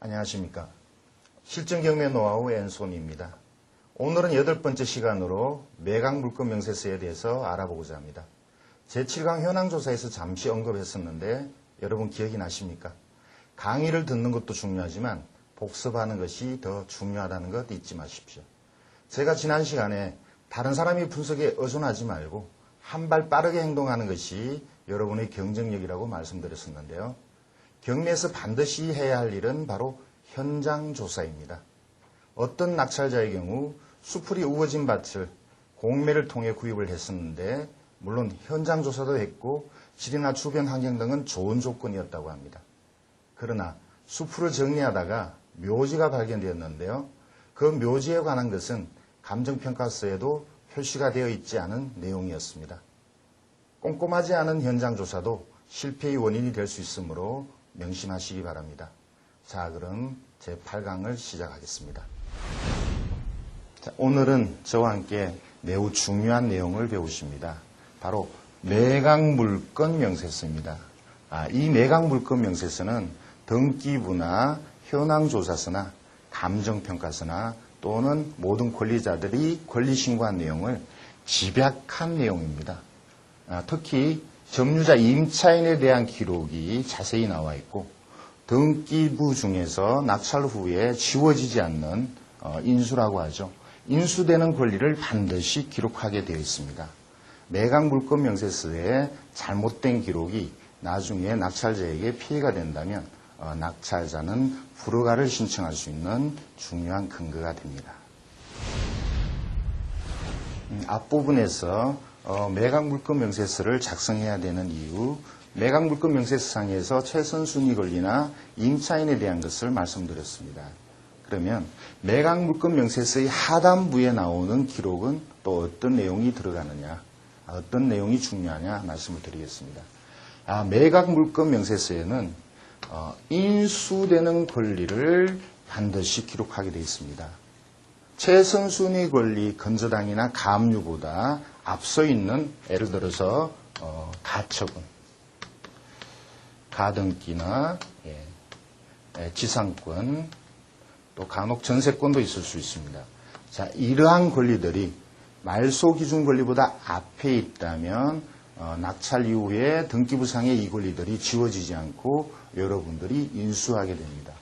안녕하십니까. 실전경매 노하우 앤손입니다. 오늘은 8번째 시간으로 매각물건명세서에 대해서 알아보고자 합니다. 제7강 현황조사에서 잠시 언급했었는데 여러분 기억이 나십니까? 강의를 듣는 것도 중요하지만 복습하는 것이 더 중요하다는 것 잊지 마십시오. 제가 지난 시간에 다른 사람의 분석에 의존하지 말고 한 발 빠르게 행동하는 것이 여러분의 경쟁력이라고 말씀드렸었는데요. 경매에서 반드시 해야 할 일은 바로 현장 조사입니다. 어떤 낙찰자의 경우 수풀이 우거진 밭을 공매를 통해 구입을 했었는데 물론 현장 조사도 했고 지리나 주변 환경 등은 좋은 조건이었다고 합니다. 그러나 수풀을 정리하다가 묘지가 발견되었는데요. 그 묘지에 관한 것은 감정평가서에도 표시가 되어 있지 않은 내용이었습니다. 꼼꼼하지 않은 현장 조사도 실패의 원인이 될 수 있으므로 명심하시기 바랍니다. 자, 그럼 제8강을 시작하겠습니다. 자, 오늘은 저와 함께 매우 중요한 내용을 배우십니다. 바로 매각물건 명세서입니다. 이 매각물건 명세서는 등기부나 현황조사서나 감정평가서나 또는 모든 권리자들이 권리신고한 내용을 집약한 내용입니다. 특히 점유자 임차인에 대한 기록이 자세히 나와 있고 등기부 중에서 낙찰 후에 지워지지 않는 인수라고 하죠. 인수되는 권리를 반드시 기록하게 되어 있습니다. 매각물건 명세서에 잘못된 기록이 나중에 낙찰자에게 피해가 된다면 낙찰자는 불허가를 신청할 수 있는 중요한 근거가 됩니다. 앞부분에서 매각물건 명세서를 작성해야 되는 이유, 매각물건 명세서상에서 최선순위 권리나 임차인에 대한 것을 말씀드렸습니다. 그러면 매각물건 명세서의 하단부에 나오는 기록은 또 어떤 내용이 들어가느냐, 어떤 내용이 중요하냐 말씀을 드리겠습니다. 매각물건 명세서에는 인수되는 권리를 반드시 기록하게 되어 있습니다. 최선순위 권리 건저당이나 가압류보다 앞서 있는 예를 들어서 가처분, 가등기나 지상권, 또 간혹 전세권도 있을 수 있습니다. 자, 이러한 권리들이 말소 기준 권리보다 앞에 있다면 낙찰 이후에 등기부상의 이 권리들이 지워지지 않고 여러분들이 인수하게 됩니다.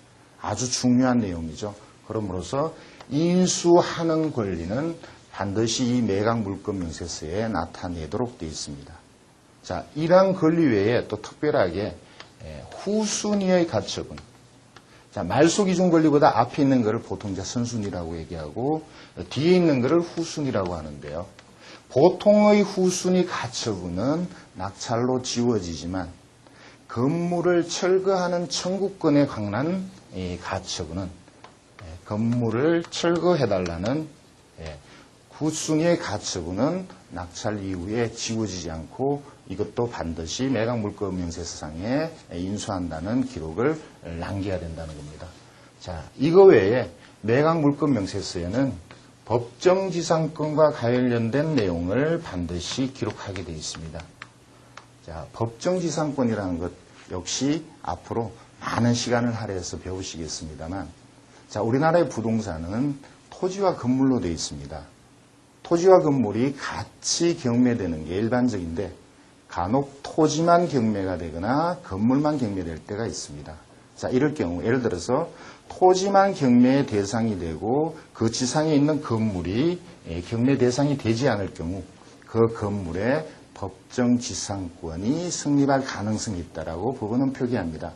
아주 중요한 내용이죠. 그러므로서 인수하는 권리는 반드시 이 매각물건 명세서에 나타내도록 되어 있습니다. 자, 이러한 권리 외에 또 특별하게 후순위의 가처분. 자, 말소 기준 권리보다 앞에 있는 것을 보통 선순위라고 얘기하고 뒤에 있는 것을 후순위라고 하는데요. 보통의 후순위 가처분은 낙찰로 지워지지만 건물을 철거하는 청구권에 관한 이 가처분은 건물을 철거해달라는 후순위의 가처분은 낙찰 이후에 지워지지 않고 이것도 반드시 매각물건 명세서상에 인수한다는 기록을 남겨야 된다는 겁니다. 자, 이거 외에 매각물건 명세서에는 법정지상권과 관련된 내용을 반드시 기록하게 되어 있습니다. 자, 법정지상권이라는 것 역시 앞으로 많은 시간을 할애해서 배우시겠습니다만, 자, 우리나라의 부동산은 토지와 건물로 되어 있습니다. 토지와 건물이 같이 경매되는 게 일반적인데 간혹 토지만 경매가 되거나 건물만 경매될 때가 있습니다. 자, 이럴 경우 예를 들어서 토지만 경매의 대상이 되고 그 지상에 있는 건물이 경매 대상이 되지 않을 경우 그 건물의 법정지상권이 성립할 가능성이 있다라고 법원은 표기합니다.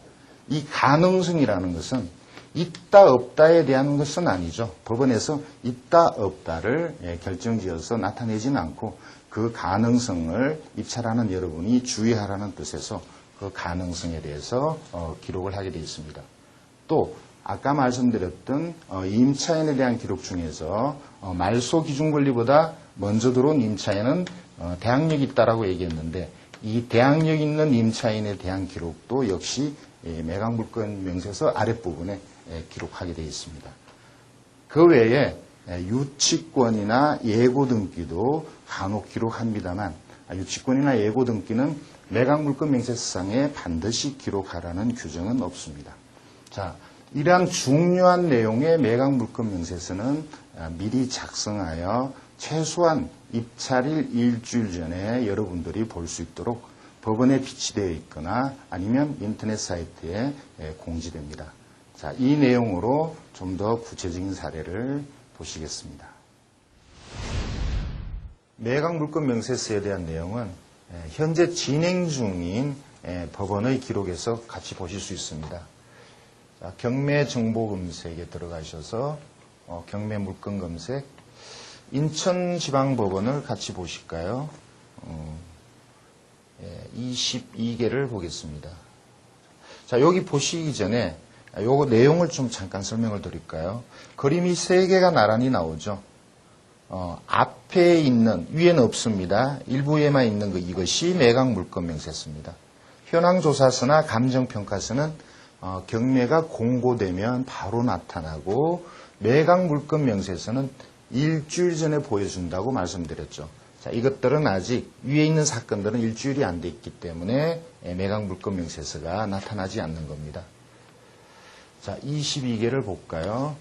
이 가능성이라는 것은 있다 없다에 대한 것은 아니죠. 법원에서 있다 없다를 결정지어서 나타내지는 않고 그 가능성을 입찰하는 여러분이 주의하라는 뜻에서 그 가능성에 대해서 기록을 하게 되어 있습니다. 또 아까 말씀드렸던 임차인에 대한 기록 중에서 말소 기준 권리보다 먼저 들어온 임차인은 대항력이 있다라고 얘기했는데 이 대항력 있는 임차인에 대한 기록도 역시 매각물건 명세서 아랫부분에 기록하게 되어 있습니다. 그 외에 유치권이나 예고등기도 간혹 기록합니다만 유치권이나 예고등기는 매각물건 명세서상에 반드시 기록하라는 규정은 없습니다. 자, 이러한 중요한 내용의 매각 물건 명세서는 미리 작성하여 최소한 입찰일 일주일 전에 여러분들이 볼 수 있도록 법원에 비치되어 있거나 아니면 인터넷 사이트에 공지됩니다. 자, 이 내용으로 좀 더 구체적인 사례를 보시겠습니다. 매각 물건 명세서에 대한 내용은 현재 진행 중인 법원의 기록에서 같이 보실 수 있습니다. 자, 경매 정보 검색에 들어가셔서 경매 물건 검색 인천지방법원을 같이 보실까요? 22개를 보겠습니다. 자, 여기 보시기 전에 요거 내용을 좀 잠깐 설명을 드릴까요? 그림이 3개가 나란히 나오죠. 앞에 있는, 위에는 없습니다. 일부에만 있는 이것이 매각 물건 명세서입니다. 현황조사서나 감정평가서는 경매가 공고되면 바로 나타나고 매각 물건 명세서는 일주일 전에 보여준다고 말씀드렸죠. 자, 이것들은 아직 위에 있는 사건들은 일주일이 안 돼 있기 때문에 매각 물건 명세서가 나타나지 않는 겁니다. 자, 22개를 볼까요?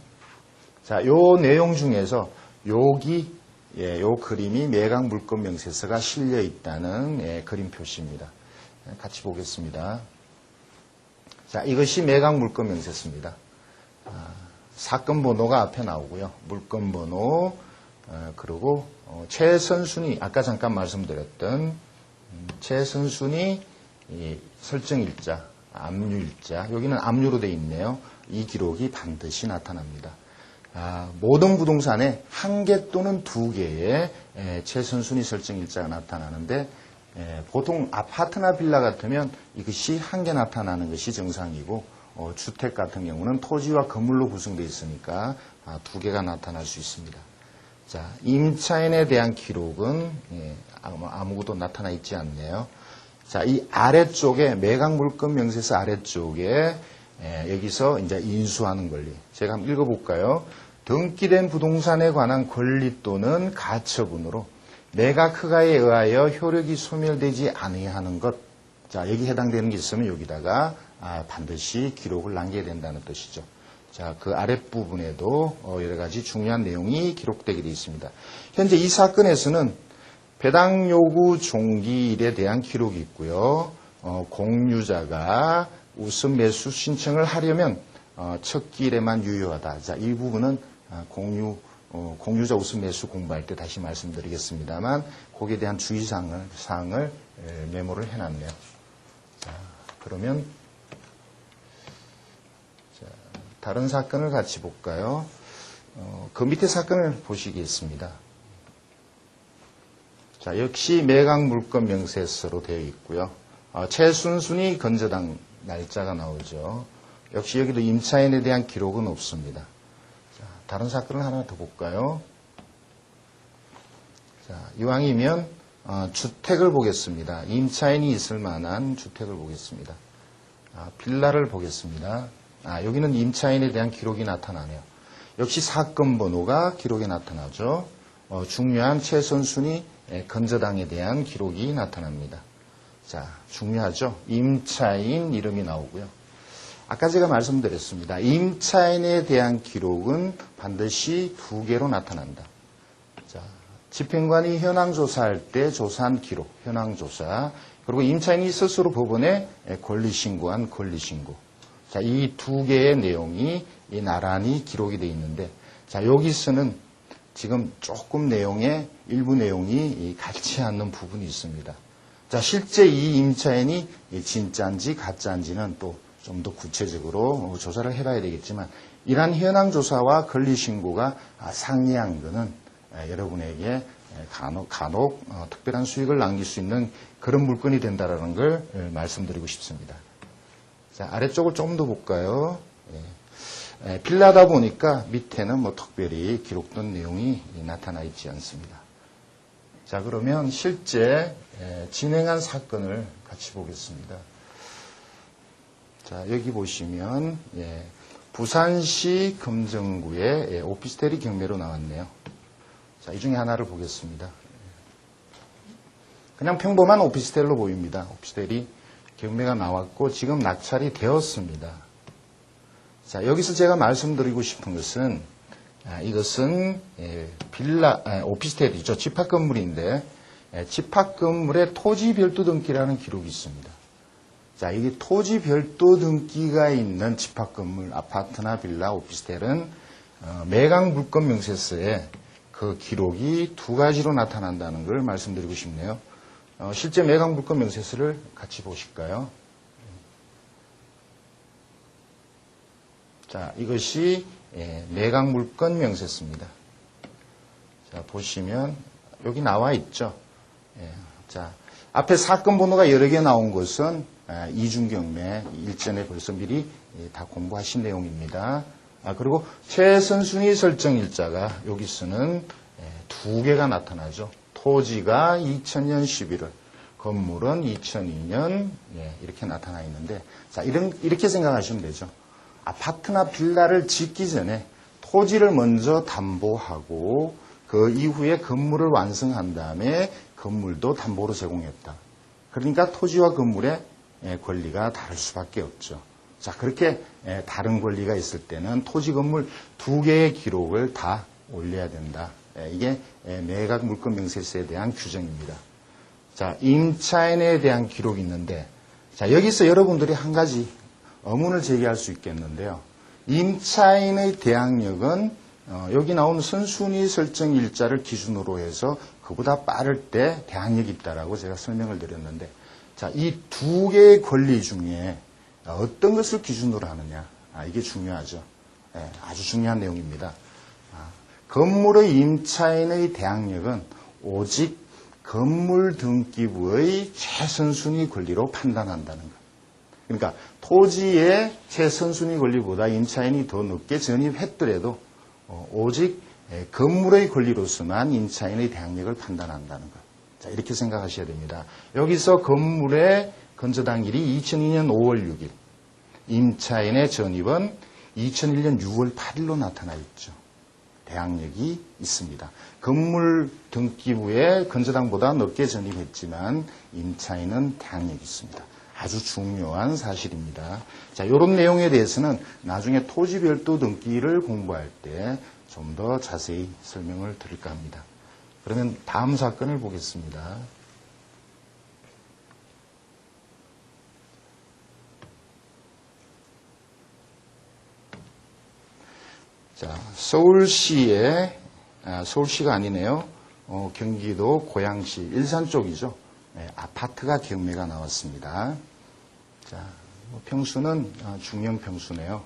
자, 요 내용 중에서 여기 요 그림이 매각 물건 명세서가 실려 있다는 그림 표시입니다. 같이 보겠습니다. 자, 이것이 매각 물건 명세서입니다. 사건 번호가 앞에 나오고요. 물건 번호, 그리고 최선순위, 아까 잠깐 말씀드렸던 최선순위 설정일자, 압류일자, 여기는 압류로 되어 있네요. 이 기록이 반드시 나타납니다. 모든 부동산에 1개 또는 2개의 최선순위 설정일자가 나타나는데 보통 아파트나 빌라 같으면 이것이 1개 나타나는 것이 정상이고 주택 같은 경우는 토지와 건물로 구성되어 있으니까 2개가 나타날 수 있습니다. 자, 임차인에 대한 기록은 아무것도 나타나 있지 않네요. 자, 이 아래쪽에 매각 물건 명세서 아래쪽에 여기서 이제 인수하는 권리. 제가 한번 읽어볼까요? 등기된 부동산에 관한 권리 또는 가처분으로 매각 허가에 의하여 효력이 소멸되지 아니하는 것. 자, 여기 해당되는 게 있으면 여기다가 반드시 기록을 남겨야 된다는 뜻이죠. 자, 그 아랫부분에도 여러 가지 중요한 내용이 기록되게 되어 있습니다. 현재 이 사건에서는 배당 요구 종기일에 대한 기록이 있고요. 공유자가 우선 매수 신청을 하려면 첫 기일에만 유효하다. 자, 이 부분은 공유자 우선 매수 공부할 때 다시 말씀드리겠습니다만 거기에 대한 주의사항을 메모를 해놨네요. 자, 그러면 다른 사건을 같이 볼까요? 그 밑에 사건을 보시겠습니다. 자, 역시 매각 물건 명세서로 되어 있고요. 최순순위 건저당 날짜가 나오죠. 역시 여기도 임차인에 대한 기록은 없습니다. 자, 다른 사건을 하나 더 볼까요? 자, 이왕이면 주택을 보겠습니다. 임차인이 있을 만한 주택을 보겠습니다. 빌라를 보겠습니다. 여기는 임차인에 대한 기록이 나타나네요. 역시 사건 번호가 기록에 나타나죠. 중요한 최선순위 건저당에 대한 기록이 나타납니다. 자, 중요하죠. 임차인 이름이 나오고요. 아까 제가 말씀드렸습니다. 임차인에 대한 기록은 반드시 2개로 나타난다. 자, 집행관이 현황조사할 때 조사한 기록, 현황조사, 그리고 임차인이 스스로 법원에 권리신고한 권리신고. 자, 이 2개의 내용이 나란히 기록이 되어 있는데, 자, 여기서는 지금 조금 일부 내용이 같지 않는 부분이 있습니다. 자, 실제 이 임차인이 진짜인지 가짜인지는 또 좀 더 구체적으로 조사를 해봐야 되겠지만, 이러한 현황조사와 권리신고가 상이한 것은 여러분에게 간혹 특별한 수익을 남길 수 있는 그런 물건이 된다는 걸 말씀드리고 싶습니다. 자, 아래쪽을 좀 더 볼까요? 빌라다 보니까 밑에는 뭐 특별히 기록된 내용이 나타나 있지 않습니다. 자, 그러면 실제 진행한 사건을 같이 보겠습니다. 자, 여기 보시면 부산시 금정구의 오피스텔이 경매로 나왔네요. 자, 이 중에 하나를 보겠습니다. 그냥 평범한 오피스텔로 보입니다. 오피스텔이 경매가 나왔고 지금 낙찰이 되었습니다. 자, 여기서 제가 말씀드리고 싶은 것은 이것은 빌라, 오피스텔이죠. 집합 건물인데 집합 건물에 토지 별도 등기라는 기록이 있습니다. 자, 이게 토지 별도 등기가 있는 집합 건물, 아파트나 빌라, 오피스텔은 매각 물권 명세서에 그 기록이 두 가지로 나타난다는 걸 말씀드리고 싶네요. 실제 매각 물권 명세서를 같이 보실까요? 자, 이것이 매각 물권 명세서입니다. 자, 보시면 여기 나와 있죠. 자, 앞에 사건 번호가 여러 개 나온 것은 이중경매 일전에 벌써 미리 다 공부하신 내용입니다. 그리고 최선순위 설정 일자가 여기서는 두 개가 나타나죠. 토지가 2000년 11월, 건물은 2002년 이렇게 나타나 있는데, 자, 이렇게 생각하시면 되죠. 아파트나 빌라를 짓기 전에 토지를 먼저 담보하고 그 이후에 건물을 완성한 다음에 건물도 담보로 제공했다. 그러니까 토지와 건물의 권리가 다를 수밖에 없죠. 자, 그렇게 다른 권리가 있을 때는 토지 건물 두 개의 기록을 다 올려야 된다. 이게 매각 물권 명세서에 대한 규정입니다. 자, 임차인에 대한 기록이 있는데, 자, 여기서 여러분들이 한 가지 의문을 제기할 수 있겠는데요. 임차인의 대항력은 여기 나온 선순위 설정 일자를 기준으로 해서 그보다 빠를 때 대항력이 있다라고 제가 설명을 드렸는데, 자, 이 두 개의 권리 중에 어떤 것을 기준으로 하느냐, 이게 중요하죠. 아주 중요한 내용입니다. 건물의 임차인의 대항력은 오직 건물 등기부의 최선순위 권리로 판단한다는 것. 그러니까 토지의 최선순위 권리보다 임차인이 더 늦게 전입했더라도 오직 건물의 권리로서만 임차인의 대항력을 판단한다는 것. 자, 이렇게 생각하셔야 됩니다. 여기서 건물의 건저당일이 2002년 5월 6일, 임차인의 전입은 2001년 6월 8일로 나타나 있죠. 대항력이 있습니다. 건물 등기부에 건저당보다 늦게 전입했지만 임차인은 대항력이 있습니다. 아주 중요한 사실입니다. 자, 이런 내용에 대해서는 나중에 토지 별도 등기를 공부할 때 좀 더 자세히 설명을 드릴까 합니다. 그러면 다음 사건을 보겠습니다. 자, 서울시가 아니네요. 경기도 고양시 일산 쪽이죠. 아파트가 경매가 나왔습니다. 자, 평수는 중형 평수네요.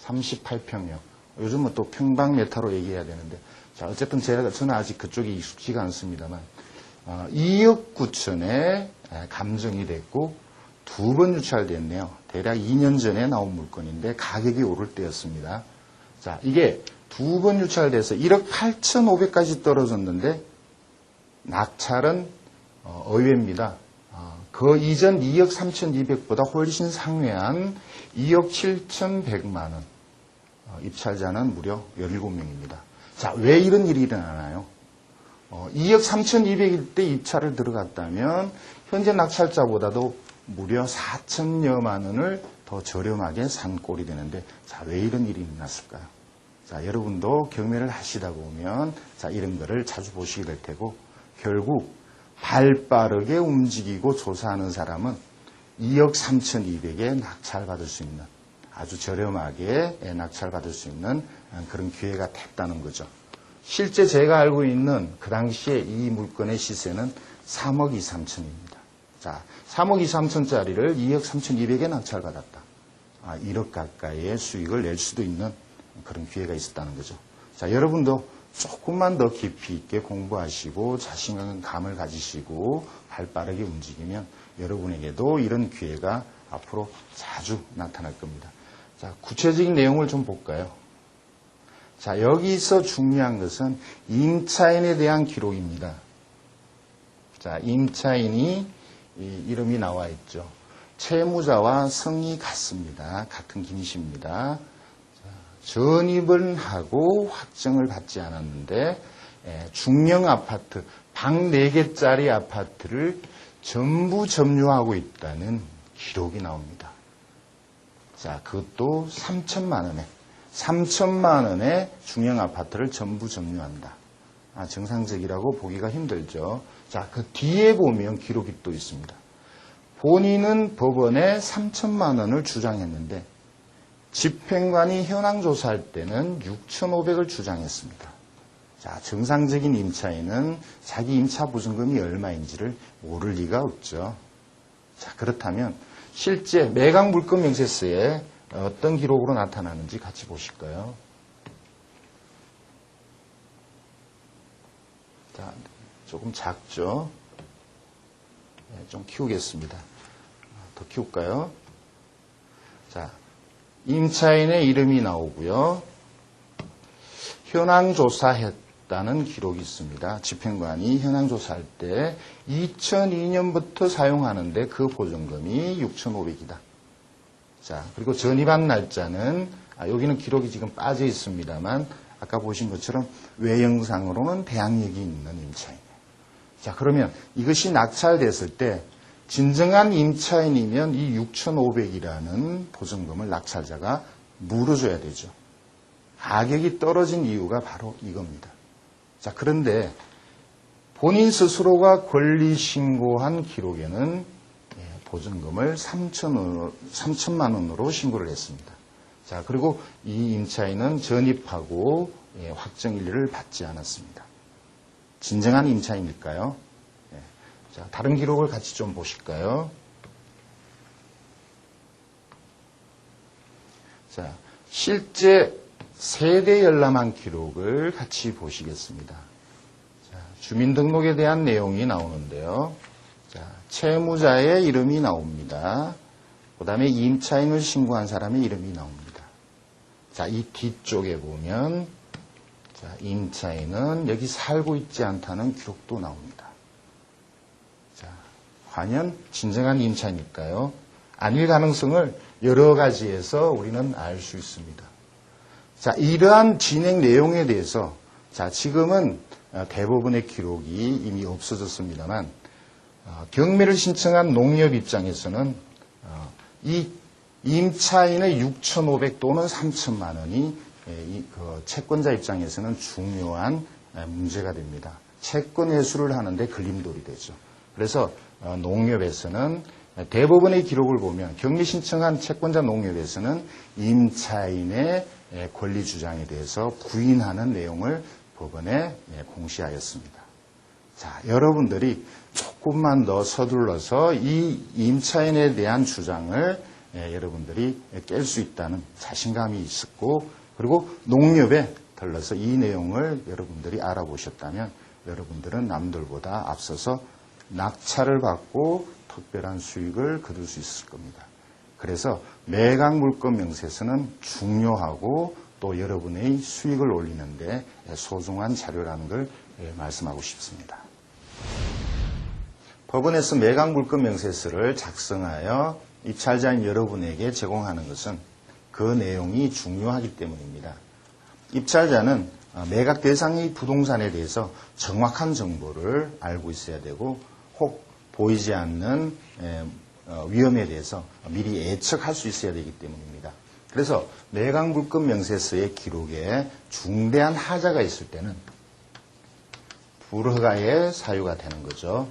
38평이요. 요즘은 또 평방메타로 얘기해야 되는데, 자, 어쨌든 저는 아직 그쪽이 익숙지가 않습니다만, 2억 9천에 감정이 됐고, 두 번 유찰됐네요. 대략 2년 전에 나온 물건인데, 가격이 오를 때였습니다. 자, 이게 두 번 유찰돼서 1억 8,500까지 떨어졌는데, 낙찰은 의외입니다. 그 이전 2억 3,200보다 훨씬 상회한 2억 7,100만 원. 입찰자는 무려 17명입니다. 자, 왜 이런 일이 일어나나요? 2억 3,200일 때 입찰을 들어갔다면 현재 낙찰자보다도 무려 4천여만 원을 더 저렴하게 산 꼴이 되는데, 자, 왜 이런 일이 일어났을까요? 자, 여러분도 경매를 하시다 보면 자, 이런 거를 자주 보시게 될 테고, 결국 발 빠르게 움직이고 조사하는 사람은 2억 3,200에 낙찰받을 수 있는, 아주 저렴하게 낙찰받을 수 있는 그런 기회가 됐다는 거죠. 실제 제가 알고 있는 그 당시에 이 물건의 시세는 3억 2, 3천입니다. 자, 3억 2, 3천짜리를 2억 3,200에 낙찰받았다. 1억 가까이의 수익을 낼 수도 있는 그런 기회가 있었다는 거죠. 자, 여러분도 조금만 더 깊이 있게 공부하시고 자신감을 가지시고 발 빠르게 움직이면 여러분에게도 이런 기회가 앞으로 자주 나타날 겁니다. 자, 구체적인 내용을 좀 볼까요? 자, 여기서 중요한 것은 임차인에 대한 기록입니다. 자, 임차인이 이름이 나와 있죠. 채무자와 성이 같습니다. 같은 김씨입니다. 전입을 하고 확정을 받지 않았는데 중형 아파트, 방 4개짜리 아파트를 전부 점유하고 있다는 기록이 나옵니다. 자, 그것도 3천만 원에. 3천만 원의 중형 아파트를 전부 점유한다. 정상적이라고 보기가 힘들죠. 자, 그 뒤에 보면 기록이 또 있습니다. 본인은 법원에 3천만 원을 주장했는데 집행관이 현황 조사할 때는 6,500을 주장했습니다. 자, 정상적인 임차인은 자기 임차 보증금이 얼마인지를 모를 리가 없죠. 자, 그렇다면 실제 매각 물건 명세서에 어떤 기록으로 나타나는지 같이 보실까요? 자, 조금 작죠? 네, 좀 키우겠습니다. 더 키울까요? 자, 임차인의 이름이 나오고요. 현황 조사했다는 기록이 있습니다. 집행관이 현황 조사할 때 2002년부터 사용하는데 그 보증금이 6,500이다. 자, 그리고 전입한 날짜는 여기는 기록이 지금 빠져 있습니다만 아까 보신 것처럼 외형상으로는 대항력이 있는 임차인이에요. 자, 그러면 이것이 낙찰됐을 때 진정한 임차인이면 이 6,500이라는 보증금을 낙찰자가 물어줘야 되죠. 가격이 떨어진 이유가 바로 이겁니다. 자, 그런데 본인 스스로가 권리 신고한 기록에는 보증금을 3천만 원으로 신고를 했습니다. 자, 그리고 이 임차인은 전입하고 확정일리를 받지 않았습니다. 진정한 임차인일까요? 자, 다른 기록을 같이 좀 보실까요? 자, 실제 세대 열람한 기록을 같이 보시겠습니다. 자, 주민등록에 대한 내용이 나오는데요. 자, 채무자의 이름이 나옵니다. 그 다음에 임차인을 신고한 사람의 이름이 나옵니다. 자, 이 뒤쪽에 보면 자, 임차인은 여기 살고 있지 않다는 기록도 나옵니다. 자, 과연 진정한 임차인일까요? 아닐 가능성을 여러 가지에서 우리는 알 수 있습니다. 자, 이러한 진행 내용에 대해서 자, 지금은 대부분의 기록이 이미 없어졌습니다만 경매를 신청한 농협 입장에서는 이 임차인의 6,500 또는 3천만 원이 그 채권자 입장에서는 중요한 문제가 됩니다. 채권 회수를 하는데 걸림돌이 되죠. 그래서 농협에서는 대부분의 기록을 보면 경매 신청한 채권자 농협에서는 임차인의 권리 주장에 대해서 부인하는 내용을 법원에 공시하였습니다. 자, 여러분들이 조금만 더 서둘러서 이 임차인에 대한 주장을 여러분들이 깰 수 있다는 자신감이 있었고, 그리고 농협에 들러서 이 내용을 여러분들이 알아보셨다면 여러분들은 남들보다 앞서서 낙찰을 받고 특별한 수익을 거둘 수 있을 겁니다. 그래서 매각 물건 명세서는 중요하고 또 여러분의 수익을 올리는데 소중한 자료라는 걸 말씀하고 싶습니다. 법원에서 매각 물건 명세서를 작성하여 입찰자인 여러분에게 제공하는 것은 그 내용이 중요하기 때문입니다. 입찰자는 매각 대상의 부동산에 대해서 정확한 정보를 알고 있어야 되고 혹 보이지 않는 위험에 대해서 미리 예측할 수 있어야 되기 때문입니다. 그래서 매각 물건 명세서의 기록에 중대한 하자가 있을 때는 불허가의 사유가 되는 거죠.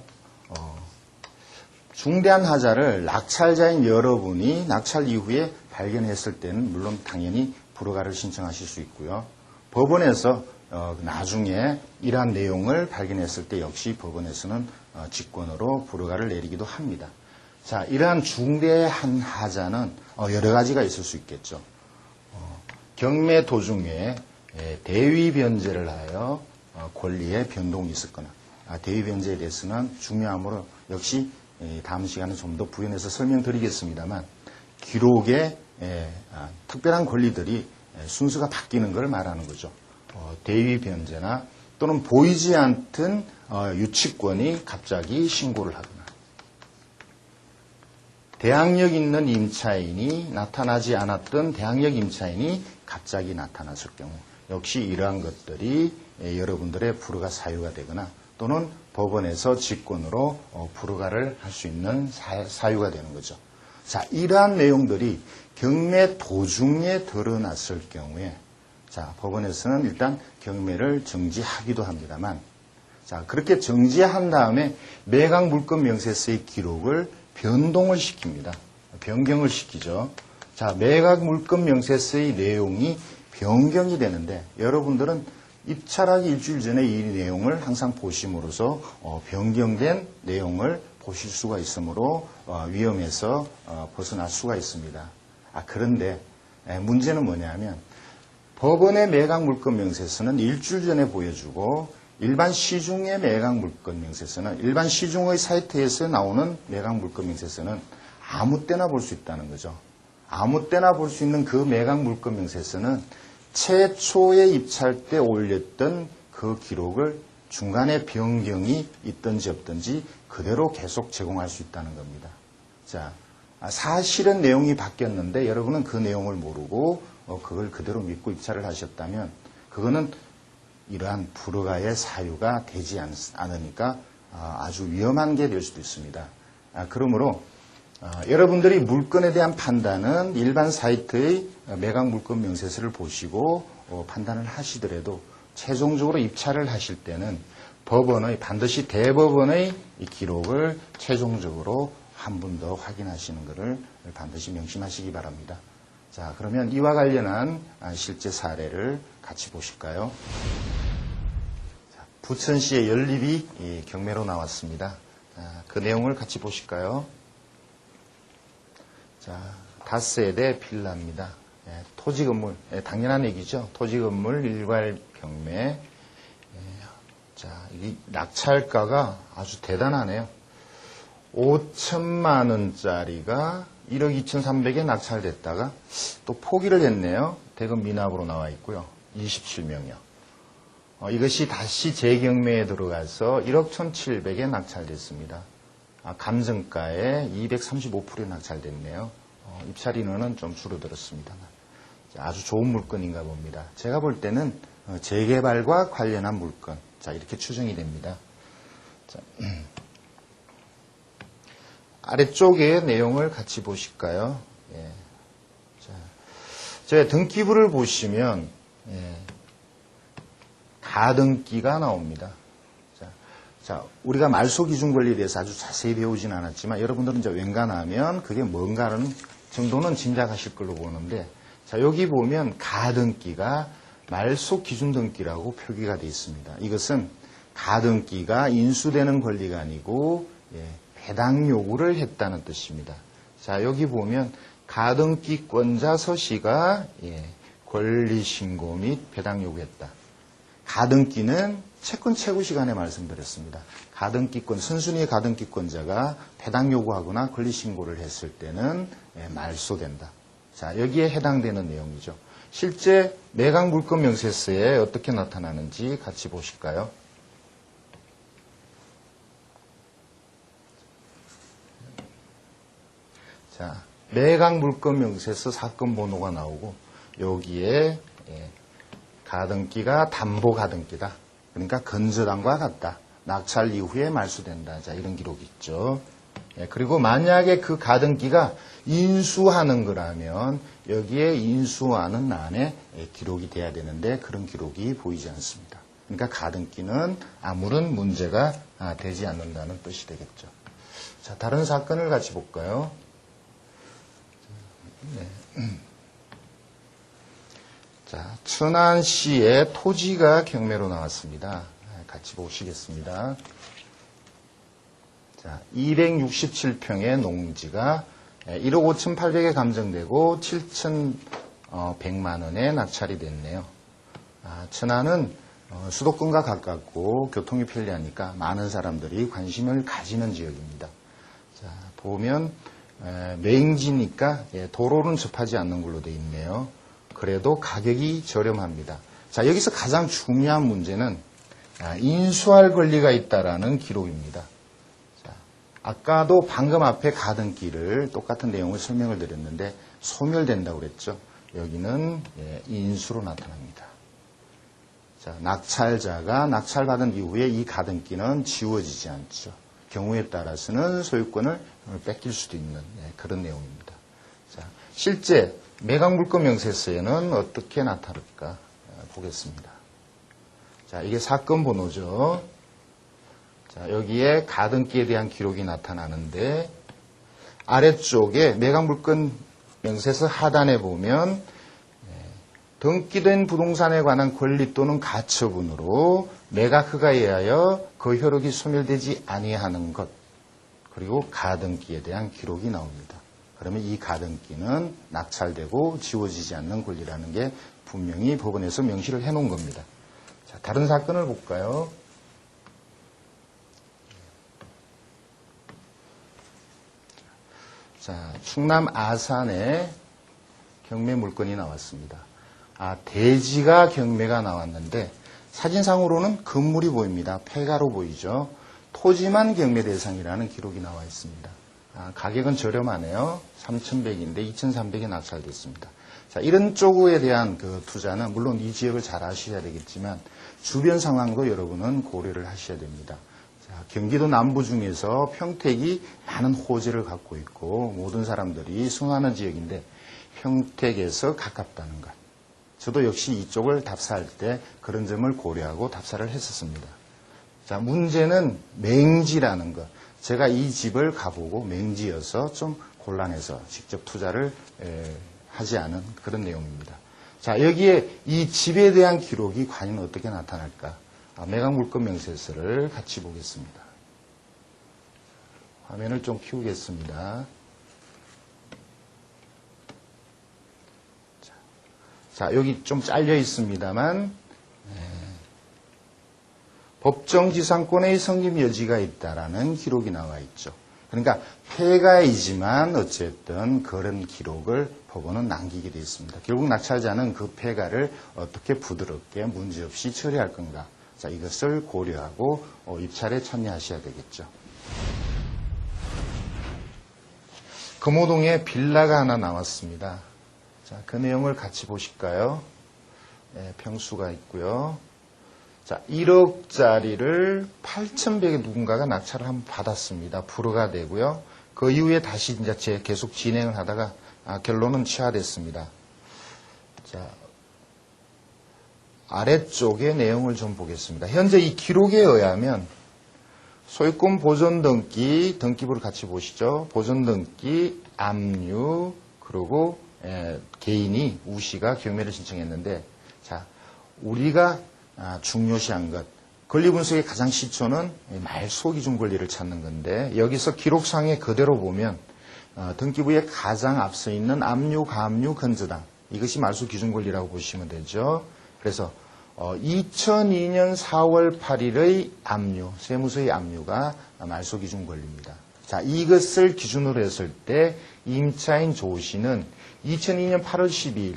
중대한 하자를 낙찰자인 여러분이 낙찰 이후에 발견했을 때는 물론 당연히 불허가를 신청하실 수 있고요. 법원에서 나중에 이러한 내용을 발견했을 때 역시 법원에서는 직권으로 불허가를 내리기도 합니다. 자, 이러한 중대한 하자는 여러 가지가 있을 수 있겠죠. 경매 도중에 대위 변제를 하여 권리에 변동이 있었거나 대위 변제에 대해서는 중요하므로 역시 다음 시간에 좀 더 부연해서 설명드리겠습니다만 기록에 특별한 권리들이 순서가 바뀌는 걸 말하는 거죠. 대위 변제나 또는 보이지 않던 유치권이 갑자기 신고를 하거나 대항력 있는 임차인이 나타나지 않았던 대항력 임차인이 갑자기 나타났을 경우 역시 이러한 것들이 여러분들의 불허가 사유가 되거나 또는 법원에서 직권으로 불허가를 할 수 있는 사유가 되는 거죠. 자, 이러한 내용들이 경매 도중에 드러났을 경우에 자, 법원에서는 일단 경매를 정지하기도 합니다만 자, 그렇게 정지한 다음에 매각 물건 명세서의 기록을 변동을 시킵니다. 변경을 시키죠. 자, 매각 물건 명세서의 내용이 변경이 되는데 여러분들은 입찰하기 일주일 전에 이 내용을 항상 보심으로써 변경된 내용을 보실 수가 있으므로 위험에서 벗어날 수가 있습니다. 그런데 문제는 뭐냐면 법원의 매각 물건 명세서는 일주일 전에 보여주고 일반 시중의 매각 물건 명세서는 일반 시중의 사이트에서 나오는 매각 물건 명세서는 아무 때나 볼 수 있다는 거죠. 아무 때나 볼 수 있는 그 매각 물건 명세서는 최초에 입찰 때 올렸던 그 기록을 중간에 변경이 있든지 없든지 그대로 계속 제공할 수 있다는 겁니다. 자, 사실은 내용이 바뀌었는데 여러분은 그 내용을 모르고 그걸 그대로 믿고 입찰을 하셨다면 그거는 이러한 불허가의 사유가 되지 않으니까 아주 위험한 게 될 수도 있습니다. 그러므로 여러분들이 물건에 대한 판단은 일반 사이트의 매각 물건 명세서를 보시고 판단을 하시더라도 최종적으로 입찰을 하실 때는 법원의 반드시 대법원의 이 기록을 최종적으로 한 번 더 확인하시는 것을 반드시 명심하시기 바랍니다. 자, 그러면 이와 관련한 실제 사례를 같이 보실까요? 자, 부천시의 연립이 경매로 나왔습니다. 그 내용을 같이 보실까요? 자, 다세대 빌라입니다. 토지 건물, 당연한 얘기죠. 토지 건물 일괄 경매. 자, 이 낙찰가가 아주 대단하네요. 5천만 원짜리가 1억 2,300에 낙찰됐다가 또 포기를 했네요. 대검 미납으로 나와 있고요. 27명이요. 이것이 다시 재경매에 들어가서 1억 1,700에 낙찰됐습니다. 감정가에 235%에 낙찰됐네요. 입찰 인원은 좀 줄어들었습니다. 아주 좋은 물건인가 봅니다. 제가 볼 때는 재개발과 관련한 물건. 자, 이렇게 추정이 됩니다. 자, 아래쪽의 내용을 같이 보실까요? 예. 자, 제 등기부를 보시면 가등기가 나옵니다. 자, 우리가 말소 기준 권리에 대해서 아주 자세히 배우진 않았지만 여러분들은 이제 웬간하면 그게 뭔가는 정도는 짐작하실 걸로 보는데 자, 여기 보면 가등기가 말소 기준 등기라고 표기가 되어 있습니다. 이것은 가등기가 인수되는 권리가 아니고 배당 요구를 했다는 뜻입니다. 자, 여기 보면 가등기권자 서씨가 권리 신고 및 배당 요구했다. 가등기는 채권 채구 시간에 말씀드렸습니다. 가등기권, 선순위의 가등기권자가 배당 요구하거나 권리 신고를 했을 때는 말소된다. 자, 여기에 해당되는 내용이죠. 실제 매각 물건 명세서에 어떻게 나타나는지 같이 보실까요? 자, 매각 물건 명세서 사건 번호가 나오고 여기에 가등기가 담보 가등기다. 그러니까 건저당과 같다. 낙찰 이후에 말소된다. 자, 이런 기록이 있죠. 그리고 만약에 그 가등기가 인수하는 거라면 여기에 인수하는 란에 기록이 돼야 되는데 그런 기록이 보이지 않습니다. 그러니까 가등기는 아무런 문제가 되지 않는다는 뜻이 되겠죠. 자, 다른 사건을 같이 볼까요? 네. 자, 천안시의 토지가 경매로 나왔습니다. 같이 보시겠습니다. 자, 267평의 농지가 1억 5,800에 감정되고 7,100만 원에 낙찰이 됐네요. 천안은 수도권과 가깝고 교통이 편리하니까 많은 사람들이 관심을 가지는 지역입니다. 자, 보면 매행지니까 도로는 접하지 않는 걸로 되어 있네요. 그래도 가격이 저렴합니다. 자, 여기서 가장 중요한 문제는 인수할 권리가 있다라는 기록입니다. 자, 아까도 방금 앞에 가등기를 똑같은 내용을 설명을 드렸는데 소멸된다고 그랬죠. 여기는 인수로 나타납니다. 자, 낙찰자가 낙찰받은 이후에 이 가등기는 지워지지 않죠. 경우에 따라서는 소유권을 뺏길 수도 있는 그런 내용입니다. 자, 실제 매각물권 명세서에는 어떻게 나타날까 보겠습니다. 자, 이게 사건 번호죠. 자, 여기에 가등기에 대한 기록이 나타나는데 아래쪽에 매각물권 명세서 하단에 보면 등기된 부동산에 관한 권리 또는 가처분으로 매각 허가에 의하여 그 효력이 소멸되지 아니하는 것, 그리고 가등기에 대한 기록이 나옵니다. 그러면 이 가등기는 낙찰되고 지워지지 않는 권리라는 게 분명히 법원에서 명시를 해놓은 겁니다. 자, 다른 사건을 볼까요? 자, 충남 아산에 경매 물건이 나왔습니다. 대지가 경매가 나왔는데 사진상으로는 건물이 보입니다. 폐가로 보이죠. 토지만 경매 대상이라는 기록이 나와 있습니다. 가격은 저렴하네요. 3,100인데 2,300에 낙찰됐습니다. 자, 이런 쪽에 대한 그 투자는 물론 이 지역을 잘 아셔야 되겠지만 주변 상황도 여러분은 고려를 하셔야 됩니다. 자, 경기도 남부 중에서 평택이 많은 호재를 갖고 있고 모든 사람들이 선호하는 지역인데 평택에서 가깝다는 것. 저도 역시 이쪽을 답사할 때 그런 점을 고려하고 답사를 했었습니다. 자, 문제는 맹지라는 것. 제가 이 집을 가보고 맹지여서 좀 곤란해서 직접 투자를 하지 않은 그런 내용입니다. 자, 여기에 이 집에 대한 기록이 과연 어떻게 나타날까? 매각물권 명세서를 같이 보겠습니다. 화면을 좀 키우겠습니다. 자, 여기 좀 잘려 있습니다만 법정지상권의 성립 여지가 있다라는 기록이 나와 있죠. 그러니까 폐가이지만 어쨌든 그런 기록을 법원은 남기게 되어 있습니다. 결국 낙찰자는 그 폐가를 어떻게 부드럽게 문제없이 처리할 건가. 자, 이것을 고려하고 입찰에 참여하셔야 되겠죠. 금호동에 빌라가 하나 나왔습니다. 자, 그 내용을 같이 보실까요? 네, 평수가 있고요. 자, 1억짜리를 8,100에 누군가가 낙찰을 한번 받았습니다. 불허가 되고요. 그 이후에 다시 이제 계속 진행을 하다가 결론은 취하됐습니다. 자, 아래쪽의 내용을 좀 보겠습니다. 현재 이 기록에 의하면 소유권 보존 등기, 등기부를 같이 보시죠. 보존 등기, 압류, 그리고 개인이 우씨가 경매를 신청했는데, 자, 우리가 중요시한 것, 권리분석의 가장 시초는 말소 기준 권리를 찾는 건데, 여기서 기록상에 그대로 보면 등기부에 가장 앞서 있는 압류, 가압류, 건저당, 이것이 말소 기준 권리라고 보시면 되죠. 그래서 2002년 4월 8일의 압류, 세무서의 압류가 말소 기준 권리입니다. 자, 이것을 기준으로 했을 때 임차인 조 씨는 2002년 8월 12일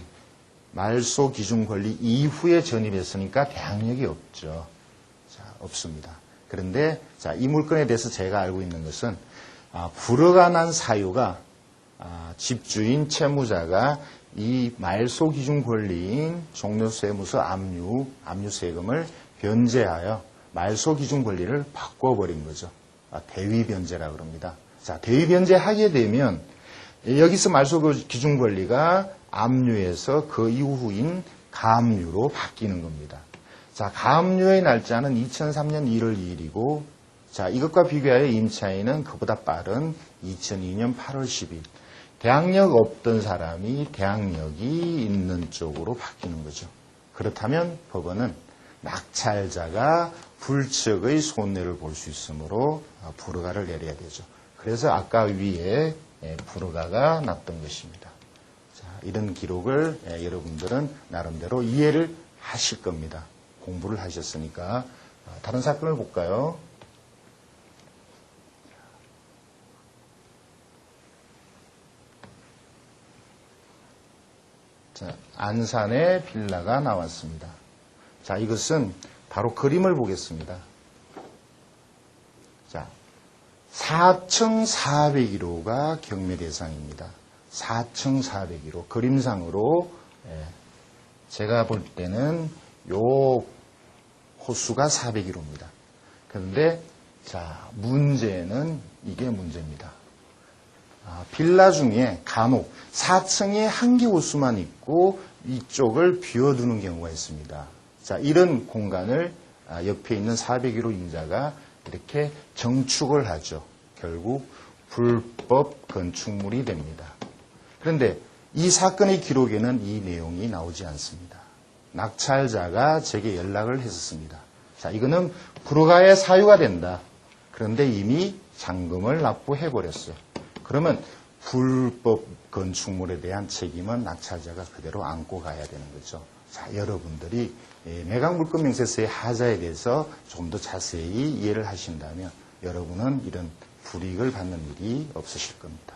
말소 기준 권리 이후에 전입했으니까 대항력이 없죠. 자, 없습니다. 그런데 자, 이 물건에 대해서 제가 알고 있는 것은 불허가 난 사유가 집주인 채무자가 이 말소 기준 권리인 종료세무서 압류 세금을 변제하여 말소 기준 권리를 바꿔버린 거죠. 대위 변제라고 합니다. 자, 대위 변제하게 되면 여기서 말소 기준 권리가 압류에서 그 이후인 가압류로 바뀌는 겁니다. 자, 가압류의 날짜는 2003년 1월 2일이고, 자, 이것과 비교하여 임차인은 그보다 빠른 2002년 8월 10일. 대항력 없던 사람이 대항력이 있는 쪽으로 바뀌는 거죠. 그렇다면 법원은 낙찰자가 불측의 손해를 볼 수 있으므로 불허가를 내려야 되죠. 그래서 아까 위에 불허가가 났던 것입니다. 자, 이런 기록을 여러분들은 나름대로 이해를 하실 겁니다. 공부를 하셨으니까. 다른 사건을 볼까요? 자, 안산에 빌라가 나왔습니다. 자, 이것은 바로 그림을 보겠습니다. 자, 4,401호가 경매 대상입니다. 4,401호. 그림상으로 제가 볼 때는 요 호수가 401호입니다. 그런데 자, 문제는 이게 문제입니다. 빌라 중에 간혹 4층에 한개 호수만 있고 이쪽을 비워두는 경우가 있습니다. 자, 이런 공간을 옆에 있는 401호 임자가 이렇게 정축을 하죠. 결국 불법 건축물이 됩니다. 그런데 이 사건의 기록에는 이 내용이 나오지 않습니다. 낙찰자가 제게 연락을 했었습니다. 자, 이거는 불허가에 사유가 된다. 그런데 이미 잔금을 납부해버렸어요. 그러면 불법 건축물에 대한 책임은 낙찰자가 그대로 안고 가야 되는 거죠. 자, 여러분들이 매각물권 명세서의 하자에 대해서 좀 더 자세히 이해를 하신다면 여러분은 이런 불이익을 받는 일이 없으실 겁니다.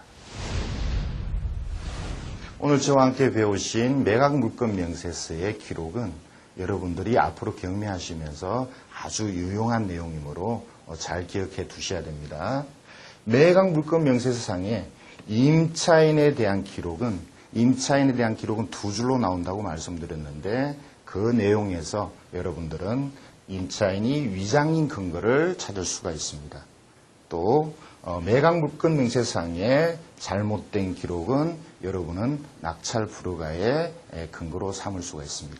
오늘 저와 함께 배우신 매각물권 명세서의 기록은 여러분들이 앞으로 경매하시면서 아주 유용한 내용이므로 잘 기억해 두셔야 됩니다. 매각물권 명세서상에 임차인에 대한 기록은 두 줄로 나온다고 말씀드렸는데 그 내용에서 여러분들은 임차인이 위장인 근거를 찾을 수가 있습니다. 또 매각물권 명세서상의 잘못된 기록은 여러분은 낙찰 불허가의 근거로 삼을 수가 있습니다.